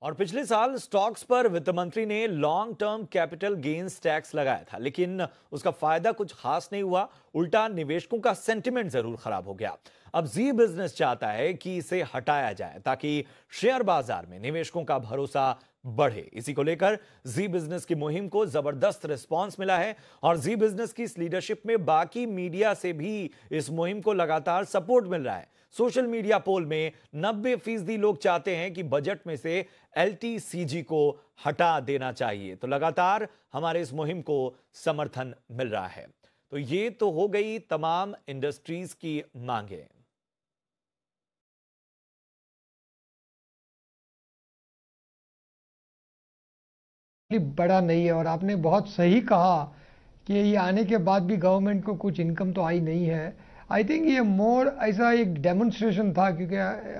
और पिछले साल स्टॉक्स पर वित्त मंत्री ने long term capital gains tax लगाया था, लेकिन उसका फायदा कुछ खास नहीं हुआ। उल्टा निवेशकों का सेंटिमेंट जरूर खराब हो गया। अब जी बिजनेस चाहता है कि इसे हटाया जाए ताकि शेयर बाजार में निवेशकों का भरोसा बढ़े। इसी को लेकर जी बिजनेस की मुहिम को जबरदस्त रिस्पांस मिला है और जी बिजनेस की इस लीडरशिप में बाकी मीडिया से भी इस मुहिम को लगातार सपोर्ट मिल रहा है। सोशल मीडिया पोल में 90% लोग चाहते हैं कि बजट में से एलटीसीजी को हटा देना चाहिए, तो लगातार हमारे इस मुहिम को समर्थन मिल रहा है। तो ये तो हो गई तमाम इंडस्ट्रीज की मांगे। बड़ा नहीं है और आपने बहुत सही कहा कि ये आने के बाद भी गवर्नमेंट को कुछ इनकम तो आई नहीं है। आई थिंक ये मोर ऐसा एक डेमोन्स्ट्रेशन था, क्योंकि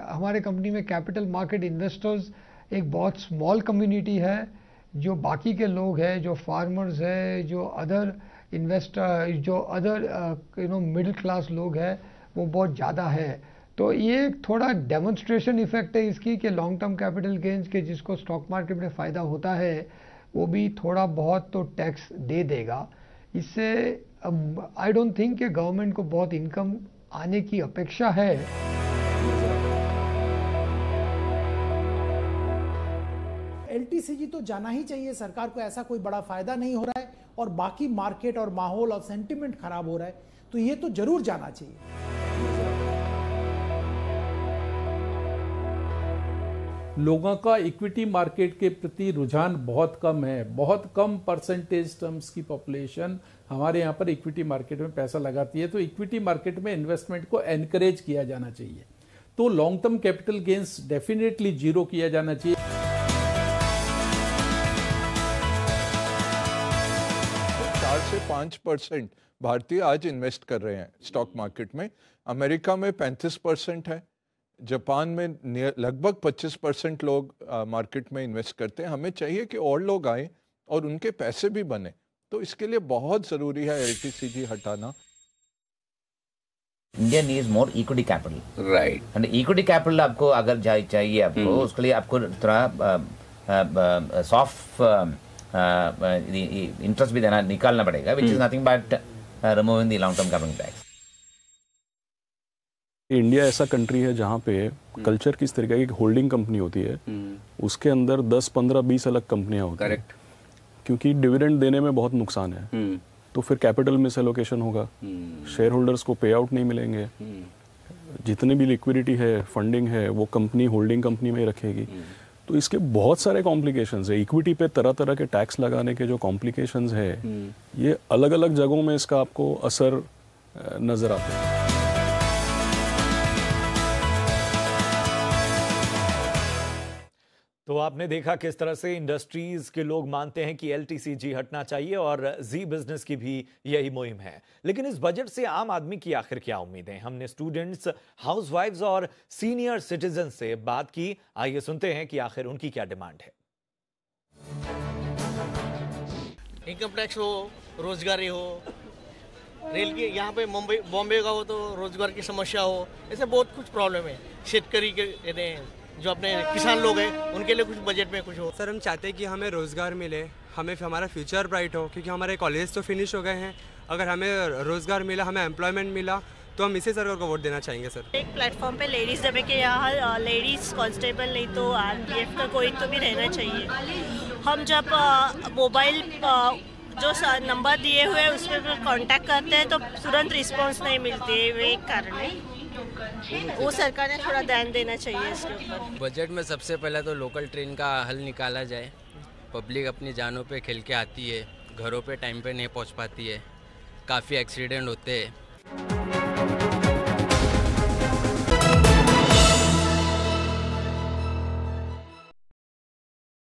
हमारे कंपनी में कैपिटल मार्केट इन्वेस्टर्स एक बहुत स्मॉल कम्युनिटी है। जो बाकी के लोग हैं, जो फार्मर्स है, जो अदर इन्वेस्टर, जो अदर मिडिल क्लास लोग हैं, वो बहुत ज़्यादा है। तो ये थोड़ा डेमोन्स्ट्रेशन इफेक्ट है इसकी कि लॉन्ग टर्म कैपिटल गेन्स के जिसको स्टॉक मार्केट में फ़ायदा होता है वो भी थोड़ा बहुत तो टैक्स दे देगा। इससे आई डोंट थिंक कि गवर्नमेंट को बहुत इनकम आने की अपेक्षा है। एलटीसीजी तो जाना ही चाहिए, सरकार को ऐसा कोई बड़ा फायदा नहीं हो रहा है और बाकी मार्केट और माहौल और सेंटिमेंट खराब हो रहा है, तो ये तो जरूर जाना चाहिए। लोगों का इक्विटी मार्केट के प्रति रुझान बहुत कम है। बहुत कम परसेंटेज टर्म्स की पॉपुलेशन हमारे यहाँ पर इक्विटी मार्केट में पैसा लगाती है, तो इक्विटी मार्केट में इन्वेस्टमेंट को एनकरेज किया जाना चाहिए। तो long term capital gains definitely zero किया जाना चाहिए। 4 से 5% भारतीय आज इन्वेस्ट कर रहे हैं स्टॉक मार्केट में। अमेरिका में 35% है, जापान में लगभग 25% लोग मार्केट में इन्वेस्ट करते हैं। हमें चाहिए कि और लोग आए और उनके पैसे भी बने, तो इसके लिए बहुत ज़रूरी है एलटीसीजी हटाना। India needs more equity capital, right. And equity capital आपको अगर चाहिए आपको, उसके लिए आपको थोड़ा सॉफ्ट इंटरेस्ट भी देना निकालना पड़ेगा, which is nothing but removing the long term capital tax. India ऐसा कंट्री है जहाँ पे कल्चर किस तरीके की होल्डिंग कंपनी होती है, उसके अंदर 10, 15, 20 अलग कंपनियां होती हैं। क्योंकि डिविडेंड देने में बहुत नुकसान है, तो फिर कैपिटल मिस एलोकेशन होगा, शेयर होल्डर्स को पे आउट नहीं मिलेंगे, जितनी भी लिक्विडिटी है, फंडिंग है, वो कंपनी होल्डिंग कंपनी में रखेगी। तो इसके बहुत सारे कॉम्प्लिकेशंस है। इक्विटी पे तरह तरह के टैक्स लगाने के जो कॉम्प्लिकेशंस है, ये अलग अलग जगहों में इसका आपको असर नजर आता है। तो आपने देखा किस तरह से इंडस्ट्रीज के लोग मानते हैं कि एलटीसीजी हटना चाहिए और जी बिजनेस की भी यही मुहिम है। लेकिन इस बजट से आम आदमी की आखिर क्या उम्मीदें? हमने स्टूडेंट्स, हाउसवाइफ्स और सीनियर सिटीजन से बात की। आइए सुनते हैं कि आखिर उनकी क्या डिमांड है। इनकम टैक्स हो, रोजगारी हो, रेल की यहाँ पे मुंबई बॉम्बे का हो तो रोजगार की समस्या हो, ऐसे बहुत कुछ प्रॉब्लम है। शेतकरी के जो अपने किसान लोग हैं उनके लिए कुछ बजट में कुछ हो। सर हम चाहते हैं कि हमें रोज़गार मिले, हमें हमारा फ्यूचर ब्राइट हो, क्योंकि हमारे कॉलेज तो फिनिश हो गए हैं। अगर हमें रोज़गार मिला, हमें एम्प्लॉयमेंट मिला, तो हम इसी सरकार को वोट देना चाहेंगे। सर एक प्लेटफॉर्म पे लेडीज़ डबे के यहाँ लेडीज़ कांस्टेबल नहीं तो आरपीएफ का कोई तो भी रहना चाहिए। हम जब मोबाइल जो नंबर दिए हुए हैं उस पर कॉन्टैक्ट करते हैं तो तुरंत रिस्पॉन्स नहीं मिलती है, वे एक कारण है। वो सरकार ने थोड़ा ध्यान देना चाहिए इसके ऊपर। बजट में सबसे पहले तो लोकल ट्रेन का हल निकाला जाए। पब्लिक अपनी जानों पे खेल के आती है, घरों पे टाइम पे नहीं पहुंच पाती है, काफ़ी एक्सीडेंट होते हैं।